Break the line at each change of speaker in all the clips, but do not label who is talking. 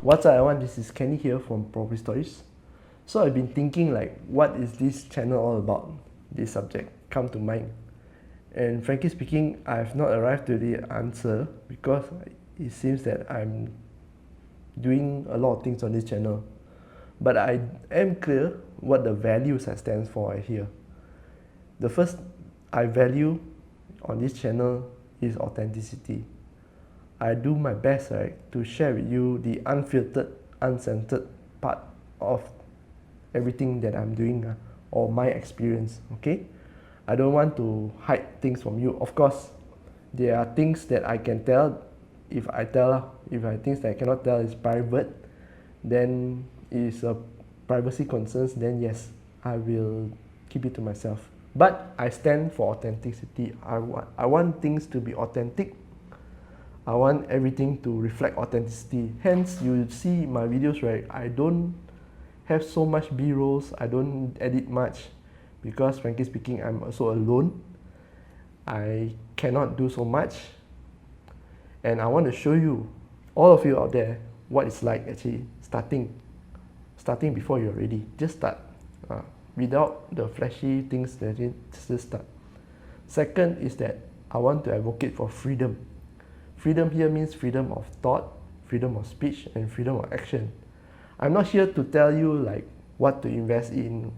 What's up everyone, this is Kenny here from Property Stories. So I've been thinking like, what is this channel all about? This subject come to mind. And frankly speaking, I have not arrived to the answer because it seems that I'm doing a lot of things on this channel. But I am clear what the values I stand for here. The first I value on this channel is authenticity. I do my best, right, to share with you the unfiltered, uncensored part of everything that I'm doing or my experience. Okay, I don't want to hide things from you. Of course, there are things that I can tell. If I things that I cannot tell is private, then is a privacy concerns. Then yes, I will keep it to myself. But I stand for authenticity. I want things to be authentic. I want everything to reflect authenticity. Hence, you see my videos, right? I don't have so much B-rolls. I don't edit much because frankly speaking, I'm also alone. I cannot do so much. And I want to show you, all of you out there, what it's like actually starting before you're ready. Just start. Without the flashy things, just start. Second is that I want to advocate for freedom. Freedom here means freedom of thought, freedom of speech, and freedom of action. I'm not here to tell you like what to invest in,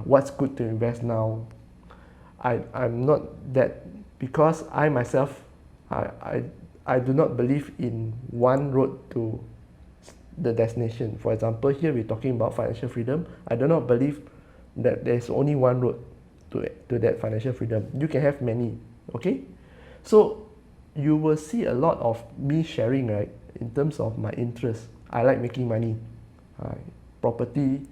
what's good to invest now. I'm not that, because I myself, I do not believe in one road to the destination. For example, here we're talking about financial freedom. I do not believe that there's only one road to that financial freedom. You can have many, okay? So you will see a lot of me sharing, right, in terms of my interest. I like making money. Property,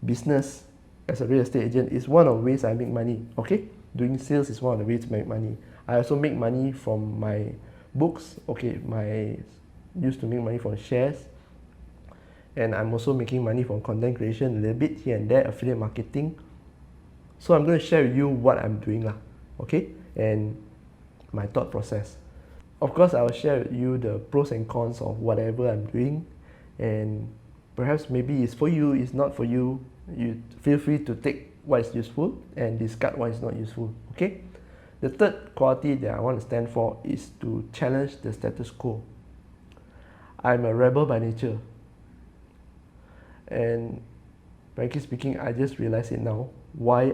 business, as a real estate agent is one of the ways I make money, okay? Doing sales is one of the ways to make money. I also make money from my books, okay? Used to make money from shares. And I'm also making money from content creation a little bit here and there, affiliate marketing. So I'm going to share with you what I'm doing, okay? And my thought process. Of course, I will share with you the pros and cons of whatever I'm doing, and perhaps maybe it's for you, it's not for you. You feel free to take what is useful and discard what is not useful, okay? The third quality that I want to stand for is to challenge the status quo. I'm a rebel by nature. And frankly speaking, I just realized it now, why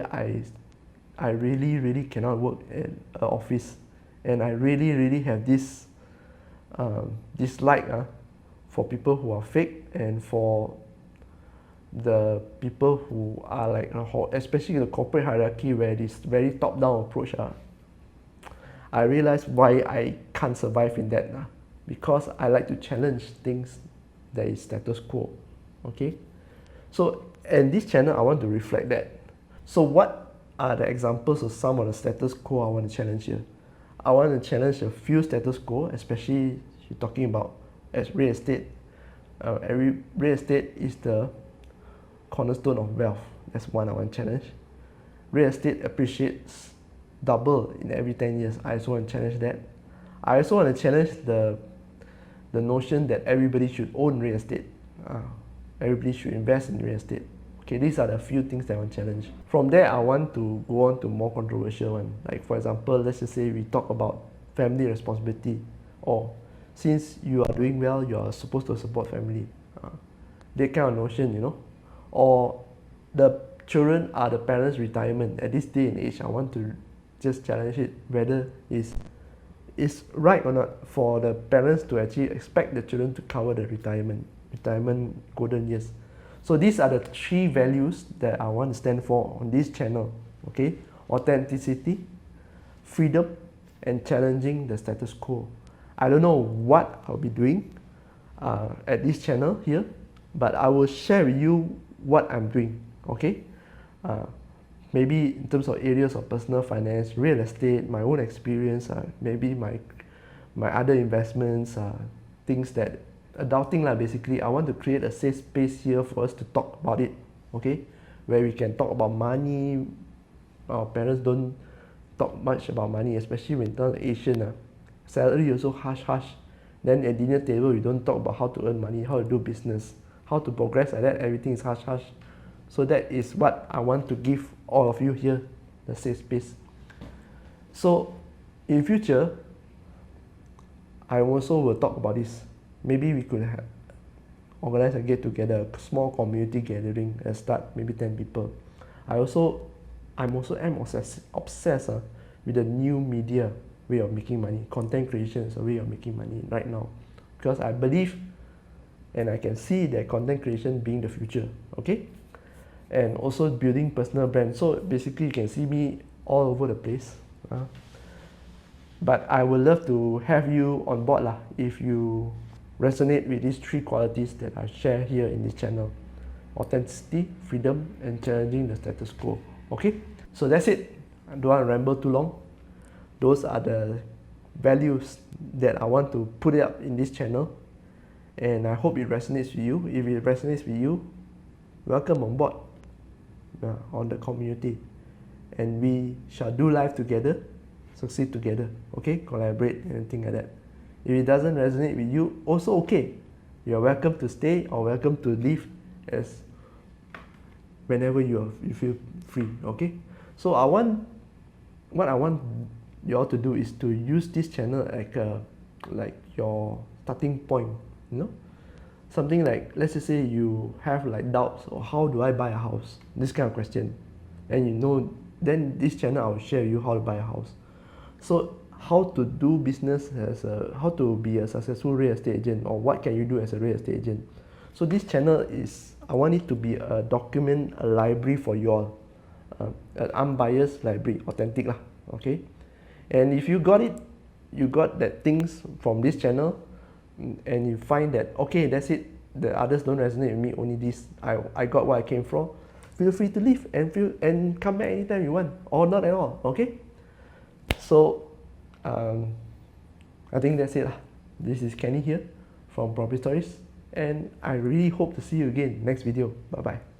I really cannot work at an office. And I really have this dislike for people who are fake, and for the people who are like, especially the corporate hierarchy where this very top-down approach. I realize why I can't survive in that, because I like to challenge things that is status quo. Okay, so in this channel I want to reflect that. So what are the examples of some of the status quo I want to challenge here? I want to challenge a few status quo, especially you're talking about as real estate. Every real estate is the cornerstone of wealth. That's one I want to challenge. Real estate appreciates double in every 10 years. I also want to challenge that. I also want to challenge the notion that everybody should own real estate. Everybody should invest in real estate. Okay, these are the few things that I want to challenge. From there, I want to go on to more controversial one. Like for example, let's just say we talk about family responsibility, or since you are doing well, you are supposed to support family. That kind of notion, you know. Or the children are the parents' retirement. At this day and age, I want to just challenge it, whether it's right or not for the parents to actually expect the children to cover the retirement golden years. So these are the three values that I want to stand for on this channel, okay? Authenticity, freedom, and challenging the status quo. I don't know what I'll be doing at this channel here, but I will share with you what I'm doing, okay? Maybe in terms of areas of personal finance, real estate, my own experience, maybe my other investments, things that adulting basically. I want to create a safe space here for us to talk about it, okay? Where we can talk about money. Our parents don't talk much about money, especially when they're Asian. Salary also hush. Then at dinner table, we don't talk about how to earn money, how to do business, how to progress like that. Everything is hush hush. So that is what I want to give all of you here, the safe space. So in future, I also will talk about this. Maybe we could organize a get together, a small community gathering and start maybe 10 people. I'm also obsessed with the new media way of making money. Content creation is a way of making money right now, because I believe and I can see that content creation being the future. Okay, and also building personal brand. So basically, you can see me all over the place. But I would love to have you on board lah, if you resonate with these 3 qualities that I share here in this channel: authenticity, freedom, and challenging the status quo. Okay, so that's it. I don't want to ramble too long. Those are the values that I want to put up in this channel, and I hope it resonates with you. If it resonates with you, welcome on board on the community, and we shall do life together, succeed together. Okay, collaborate and things like that. If it doesn't resonate with you, also okay. You are welcome to stay or welcome to leave as whenever you feel free. Okay, so what I want you all to do is to use this channel like your starting point. Something like, let's just say you have like doubts, or how do I buy a house, this kind of question, and then this channel I will share you how to buy a house. So how to do business how to be a successful real estate agent, or what can you do as a real estate agent. So this channel I want it to be a document, a library for you all, an unbiased library, authentic lah. Okay, and if you got that things from this channel, and you find that okay, that's it, the others don't resonate with me, only this, I got what I came from, feel free to leave and come back anytime you want, or not at all. Okay, so I think that's it lah. This is Kenny here from Property Stories, and I really hope to see you again next video. Bye bye.